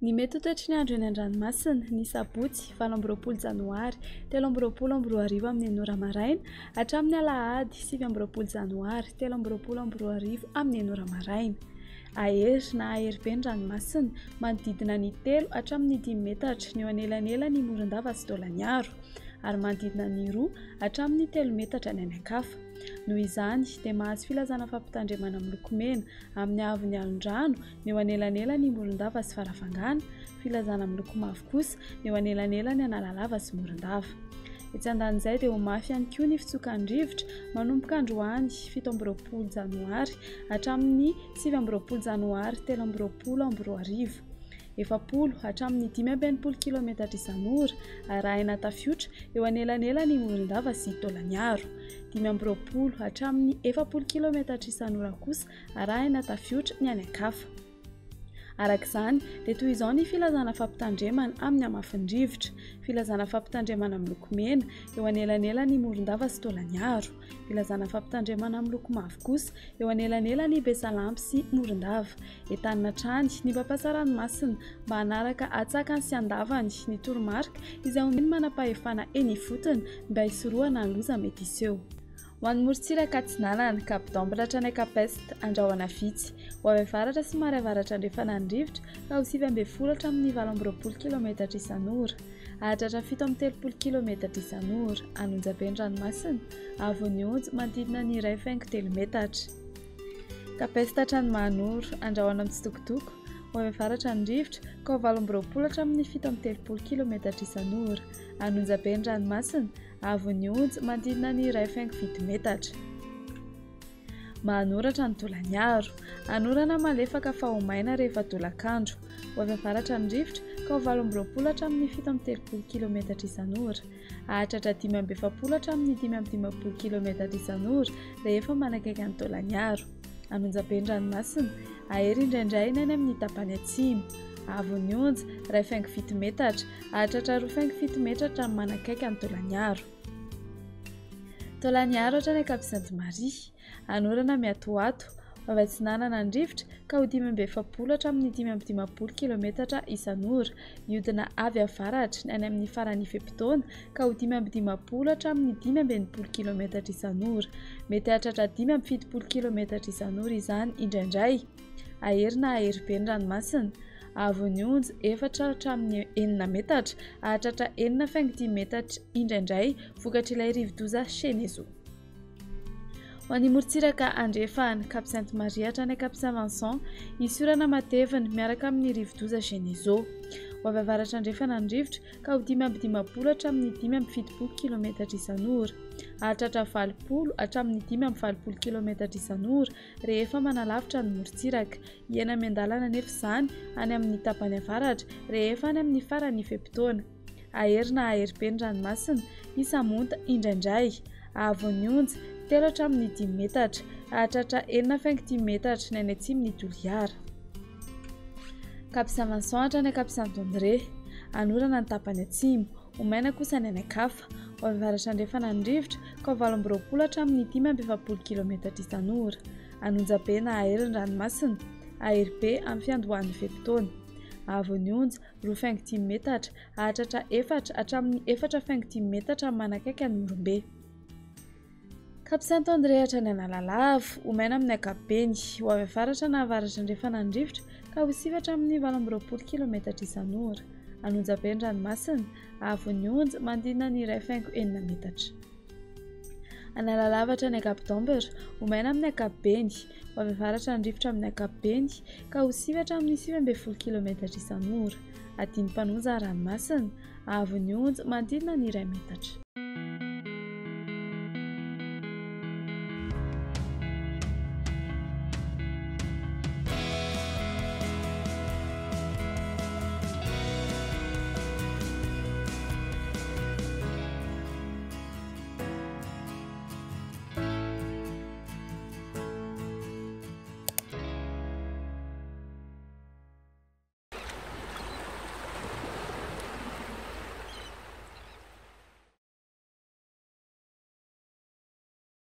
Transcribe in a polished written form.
Ny mety ho toetry ny andro eny an-dranomasina ny sabotsy 20 janoary 2024 amin'ny 9 maraina hatramin'ny alahady 7 janoary 2024 amin'ny 9 maraina. Ahery na ahery be ny ranomasina manodidina ny 3 hatramin'ny 5 metatra ny eo anelanelany Morondava sy Taolagnaro ary manodidina ny 2 hatramin'ny 3 metatra ny ankafa. Noho izany dia mahazo filazana fampitandremana miloko mena amin'ny haavon'ny alon-drano ny eo anelanelany Morondava sy Farafangana, filazana miloko mavo kosa ny eo anelanelany Analalava sy Morondava. Etsy andan'izay dia ho mafy ihany koa ny fitsokan-drivotra manomboka androany 17 janoary hatramin'ny 20 janoary 2024. 70 hatramin'ny 5 kilometatra isan'ora arahina tafiotra eo anelanelany Morondava sy Taolagnaro. 50 hatramin'ny 40 kilometatra isan'ora kosa arahina tafiotra ny any ankafa. Arak'izany dia toy izao ny filazana fampitandremana amin'ny hamafin-drivotra. Filazana fampitandremana miloko mena eo anelanelany Morondava sy Taolagnaro. Filazana fampitandremana miloko mavo kosa eo anelanelany Besalampy sy Morondava. Entanina hatrany ny mpampiasa ranomasina mba hanaraka hatsakany sy handavany ny toromarika izay omeny manam-pahefana eny ifotony mba hisorohana ny loza mety iseho. Ho an'ny morontsiraka Atsinanana, Cap d'Ambre hatrany Capest, Andrahoana vitsy. Ho avy avaratra sy mary avaratra andrefana ny rivotra ka ho 9 hatramin'ny 20 kilometatra isan'ora. Ahatratra 7 kilometatra isan'ora. Anonjabe ny ranomasina, Avon'ny Onjo manodidina ny 1,3 metatra. Capest hatrany Mahanoro, Andrahoana mitsitokotoko. Ho avy avaratra ny rivotra ka ho 20 hatramin'ny 17 kilometatra isan'ora. Anonjabe ny ranomasina, Avon'ny Onjo manodidina ny 1,8 metatra. Mahanoratra ny Taolagnaro, anorana malefaka fa ho maina rehefa tolakandro. Ho avy avaratra ny rivotra ka ho 20 hatramin'ny 17 kilometatra isan'ora. Ahatratra 17 hatramin'ny 15 kilometatra isan'ora rehefa manakaiky ny Taolagnaro. Anonjabe ny ranomasina, ahery indraindray ny any amin'ny tapany atsimo. Avon'ny Onjo 1,8 metatra, ahatratra 2,7 metatra manakaiky ny Taolagnaro. Taolagnaro hatrany Ankabon'Sainte-Marie, anorana miatoato. Ho avy Atsinanana ny rivotra ka ho 17 hatramin'ny 15 kilometatra isan'ora. Mihodina avy avaratra ny any amin'ny farany Ifepitona ka ho 15 hatramin'ny 15 kilometatra isan'ora. Mety hahatratra 17 kilometatra isan'ora izany indraindray. Ahery na ahery be ny ranomasina. Avon'ny Onjo 4 hatramin'ny 4 metatra, ahatratra 4,10 metatra indraindray vokatra ilay rivo-doza Chenezo. Ho an'ny morontsiraka andrefana Cap Sainte-Marie hatrany Cap Saint-Vincent, hisy orana matevina miaraka amin'ny rivo-doza Chenezo. Ho avy avaratra andrefana ny rivotra ka ho 15 hatramin'ny 17 kilometatra isan'ora. Ahatratra 20 hatramin'ny 15 kilometatra isan'ora rehefa manalavitra ny morontsiraka. Hena miandalana nefa izany any amin'ny tapany avaratra rehefa any amin'ny farany Ifepitona. Ahery na ahery be ny ranomasina, hisamonta indraindray. Avon'ny Onjo 3 hatramin'ny 10 metatra, ahatratra 4,10 metatra ny any atsimon'ny Toliara. Cap Saint-Vincent hatrany Cap Saint-André, anorana ny tapany atsimo, ho maina kosa ny any ankafa. Ho avy avaratra andrefana ny rivotra ka ho 20 hatramin'ny 15 kilometatra isan'ora. Anonjabe na ahery ny ranomasina, ahery be amin'ny fiandohan'ny Ifepitona. Avon'ny Onjo 2,10 metatra, ahatratra 4 hatramin'ny 4,10 metatra manakaiky ny Morombe. Cap Saint-André hatrany Analalava, ho maina amin'ny ankapobeny. Ho avy avaratra na avaratra andrefana ny rivotra ka ho 7 hatramin'ny 20 kilometatra isan'ora. Anonjabe ny ranomasina, Avon'ny Onjo manodidina ny 1,4 metatra. Analalava hatrany Cap d'Ambre, ho maina amin'ny ankapobeny. Ho avy avaratra ny rivotra amin'ny ankapobeny ka ho 7 hatramin'ny 17 kilometatra isan'ora. Adiny Mpanonja ranomasina, Avon'ny Onjo manodidina ny 1 metatra.